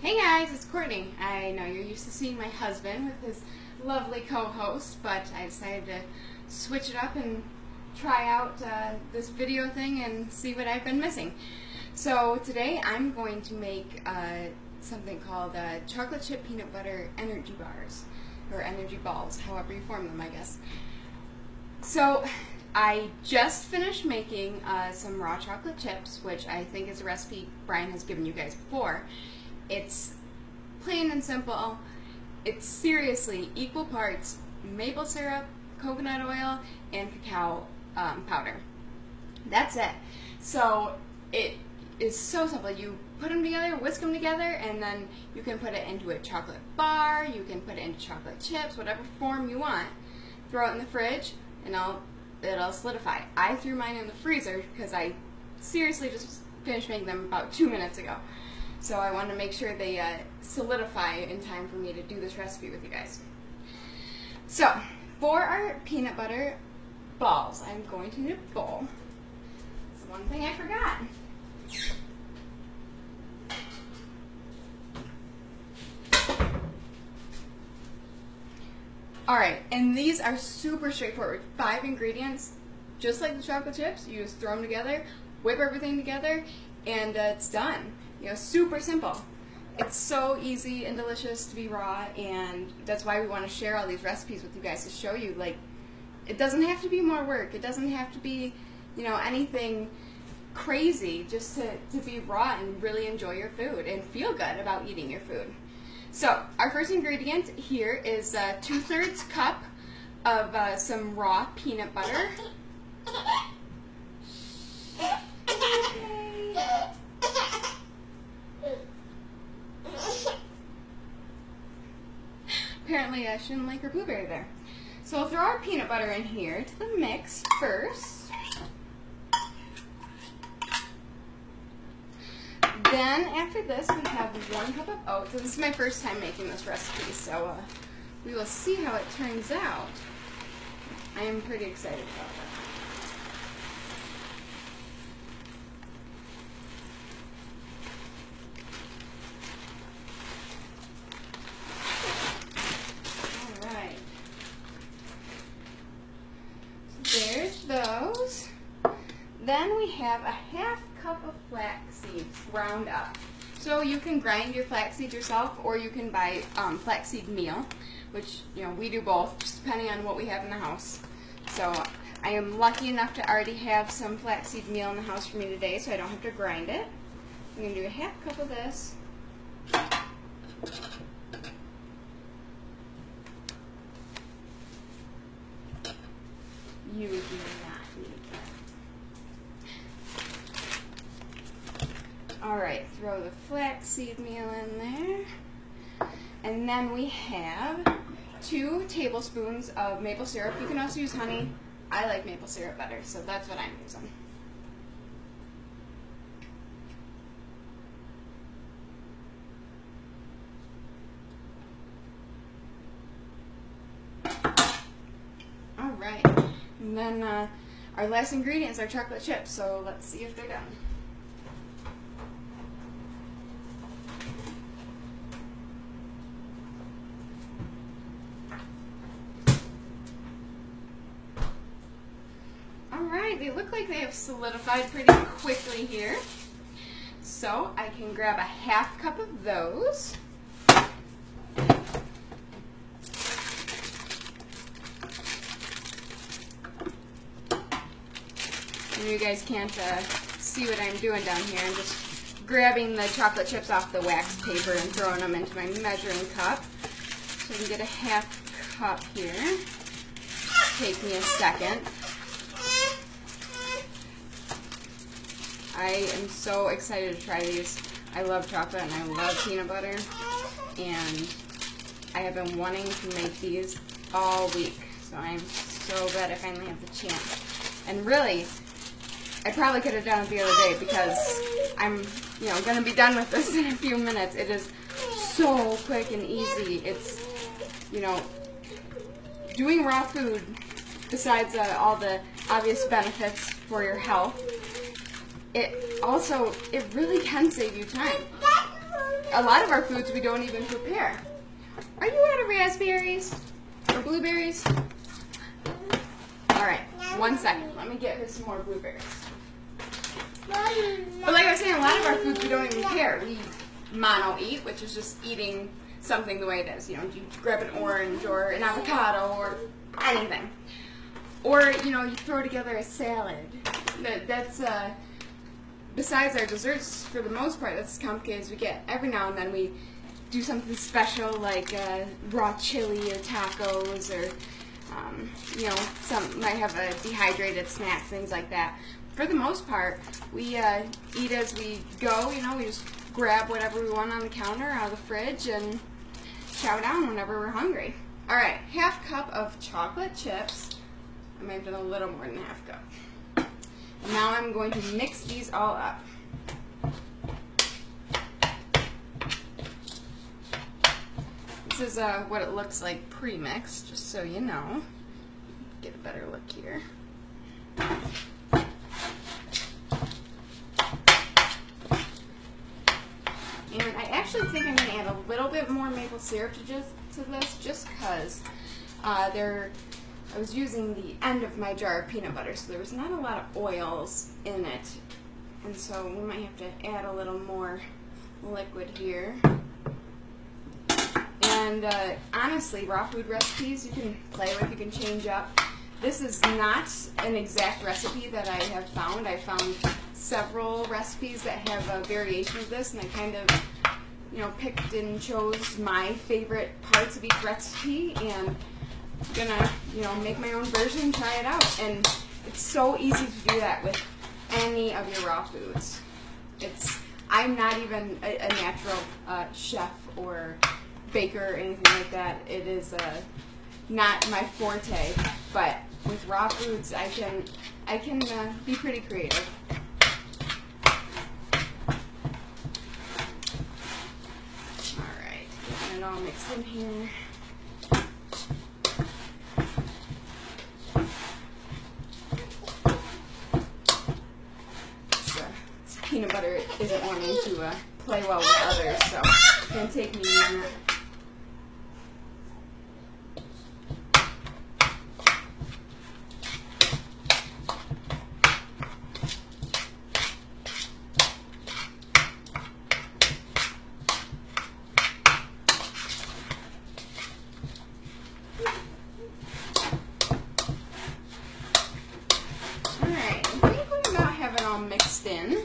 Hey guys, it's Courtney. I know you're used to seeing my husband with his lovely co-host, but I decided to switch it up and try out this video thing and see what I've been missing. So today I'm going to make something called chocolate chip peanut butter energy bars, or energy balls, however you form them, I guess. So I just finished making some raw chocolate chips, which I think is a recipe Brian has given you guys before. It's plain and simple. It's seriously equal parts maple syrup, coconut oil, and cacao powder. That's it. So it is so simple. You put them together, whisk them together, and then you can put it into a chocolate bar, you can put it into chocolate chips, whatever form you want. Throw it in the fridge, and it'll solidify. I threw mine in the freezer because I seriously just finished making them about 2 minutes ago. So I wanted to make sure they solidify in time for me to do this recipe with you guys. So for our peanut butter balls, I'm going to need a bowl. That's one thing I forgot. Alright, and these are super straightforward. 5 ingredients, just like the chocolate chips. You just throw them together, whip everything together, and it's done. You know, super simple. It's so easy and delicious to be raw, and that's why we want to share all these recipes with you guys to show you, like, it doesn't have to be more work. It doesn't have to be, you know, anything crazy, just to be raw and really enjoy your food and feel good about eating your food. So our first ingredient here is 2/3 cup of some raw peanut butter. Apparently I shouldn't like her blueberry there. So we'll throw our peanut butter in here to the mix first. Then after this we have 1 cup of oats. And this is my first time making this recipe, so we will see how it turns out. I am pretty excited about that. There's those. Then we have a 1/2 cup of flax seeds ground up. So you can grind your flax seeds yourself, or you can buy flaxseed meal, which, you know, we do both, just depending on what we have in the house. So I am lucky enough to already have some flaxseed meal in the house for me today, so I don't have to grind it. I'm going to do a 1/2 cup of this. You do not need that. Alright, throw the flaxseed meal in there. And then we have 2 tablespoons of maple syrup. You can also use honey. I like maple syrup better, so that's what I'm using. Alright. And then our last ingredient is our chocolate chips, so let's see if they're done. Alright, they look like they have solidified pretty quickly here. So I can grab a 1/2 cup of those. You guys can't see what I'm doing down here. I'm just grabbing the chocolate chips off the wax paper and throwing them into my measuring cup. So I can get a 1/2 cup here. Take me a second. I am so excited to try these. I love chocolate and I love peanut butter, and I have been wanting to make these all week. So I'm so glad I finally have the chance. And really, I probably could have done it the other day because I'm, you know, going to be done with this in a few minutes. It is so quick and easy. It's, you know, doing raw food, besides all the obvious benefits for your health, it really can save you time. a lot of our foods we don't even prepare. Are you out of raspberries or blueberries? All right, 1 second. Let me get her some more blueberries. But like I was saying, a lot of our foods we don't even prepare. We mono-eat, which is just eating something the way it is. You know, you grab an orange or an avocado or anything. Or, you know, you throw together a salad. That's, besides our desserts, for the most part, that's as complicated as we get. Every now and then we do something special like raw chili or tacos or, you know, some might have a dehydrated snack, things like that. For the most part, we eat as we go. You know, we just grab whatever we want on the counter out of the fridge and chow down whenever we're hungry. All right, 1/2 cup of chocolate chips. I might have done a little more than 1/2 cup. And now I'm going to mix these all up. This is what it looks like pre-mixed, just so you know. Get a better look here. And I actually think I'm going to add a little bit more maple syrup to this, just because I was using the end of my jar of peanut butter, so there was not a lot of oils in it. And so we might have to add a little more liquid here. And honestly, raw food recipes you can play with, you can change up. This is not an exact recipe that I have found. I found several recipes that have a variation of this, and I kind of, you know, picked and chose my favorite parts of each recipe, and I'm gonna, you know, make my own version and try it out. And it's so easy to do that with any of your raw foods. I'm not even a natural chef or baker or anything like that. It is not my forte, but with raw foods I can be pretty creative. Alright, getting it all mixed in here. This peanut butter isn't wanting to play well with others, so it's going to take me a minute. Mixed in.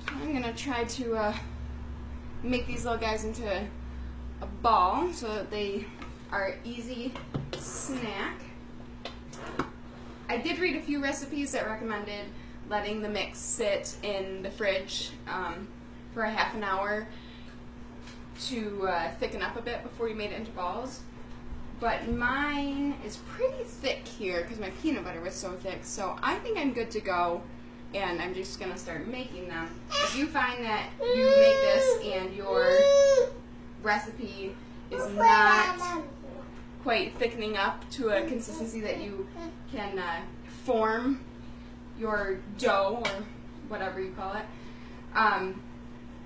I'm going to try to make these little guys into a ball so that they are easy snack. I did read a few recipes that recommended letting the mix sit in the fridge for a half an hour to thicken up a bit before you made it into balls. But mine is pretty thick here because my peanut butter was so thick, so I think I'm good to go. And I'm just going to start making them. If you find that you make this and your recipe is not quite thickening up to a consistency that you can form your dough or whatever you call it,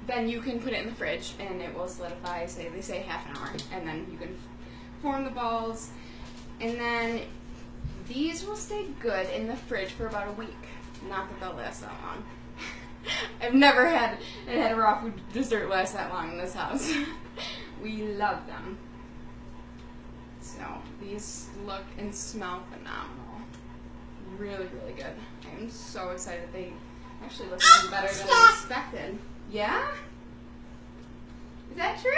then you can put it in the fridge and it will solidify, they say half an hour, and then you can form the balls. And then these will stay good in the fridge for about a week. Not that they'll last that long. I've never had a raw food dessert last that long in this house. We love them. So these look and smell phenomenal. Really, really good. I'm so excited. They actually look even better than I expected. Yeah? Is that true?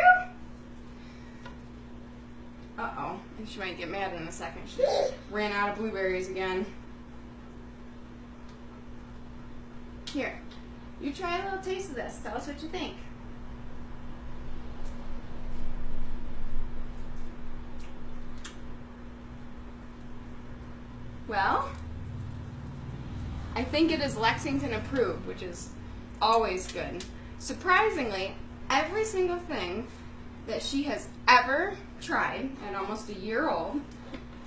Uh-oh. And she might get mad in a second. She ran out of blueberries again. Here, you try a little taste of this. Tell us what you think. Well, I think it is Lexington approved, which is always good. Surprisingly, every single thing that she has ever tried, at almost a year old,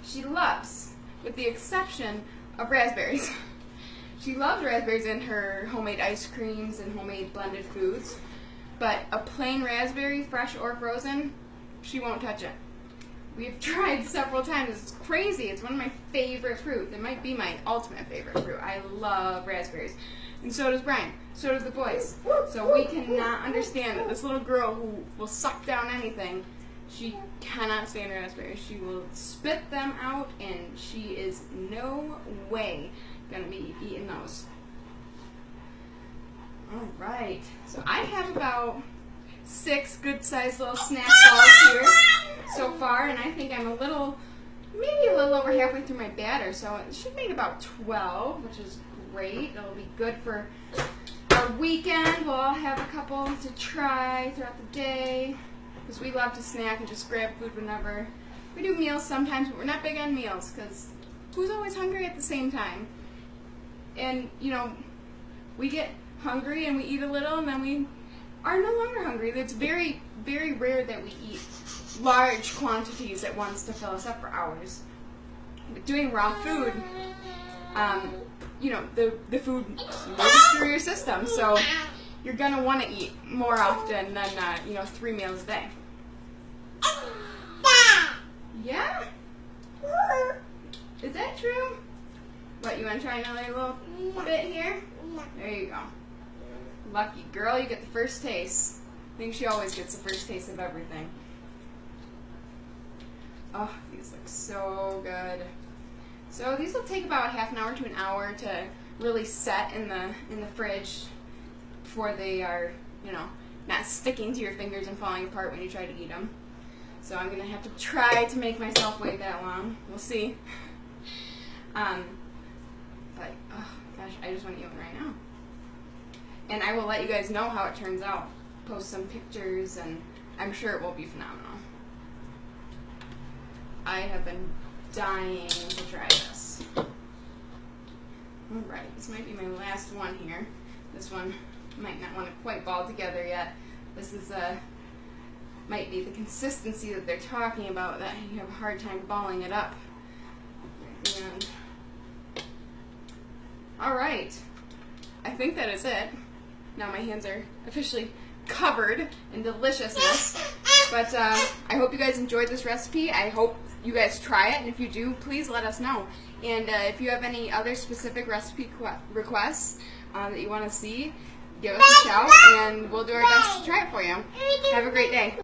she loves, with the exception of raspberries. She loves raspberries in her homemade ice creams and homemade blended foods. but a plain raspberry, fresh or frozen, she won't touch it. We've tried several times. It's crazy. It's one of my favorite fruits. It might be my ultimate favorite fruit. I love raspberries. And so does Brian. So does the boys. So we cannot understand that this little girl who will suck down anything, she cannot stand raspberries. She will spit them out, and she is no way going to be eating those. All right. So I have about 6 good-sized little snack balls here so far, and I think I'm maybe a little over halfway through my batter, so it should make about 12, which is great. It'll be good for our weekend. We'll all have a couple to try throughout the day, because we love to snack and just grab food whenever. We do meals sometimes, but we're not big on meals, because who's always hungry at the same time? And, you know, we get hungry and we eat a little, and then we are no longer hungry. It's very, very rare that we eat large quantities at once to fill us up for hours. But doing raw food, you know, the food moves through your system, so you're gonna want to eat more often than you know, 3 meals a day. Yeah? Is that true? What, you want to try another little bit here? There you go. Lucky girl, you get the first taste. I think she always gets the first taste of everything. Oh, these look so good. So these will take about half an hour to an hour to really set in the fridge before they are, you know, not sticking to your fingers and falling apart when you try to eat them. So I'm gonna have to try to make myself wait that long. We'll see. But oh gosh, I just want to eat one right now. And I will let you guys know how it turns out. Post some pictures, and I'm sure it will be phenomenal. I have been dying to try this. Alright, this might be my last one here. This one might not want to quite ball together yet. This is might be the consistency that they're talking about, that you have a hard time balling it up. And alright, I think that is it. Now my hands are officially covered in deliciousness. But I hope you guys enjoyed this recipe. I hope you guys try it, and if you do, please let us know. And if you have any other specific recipe requests that you want to see, give us a shout, and we'll do our best to try it for you. Have a great day.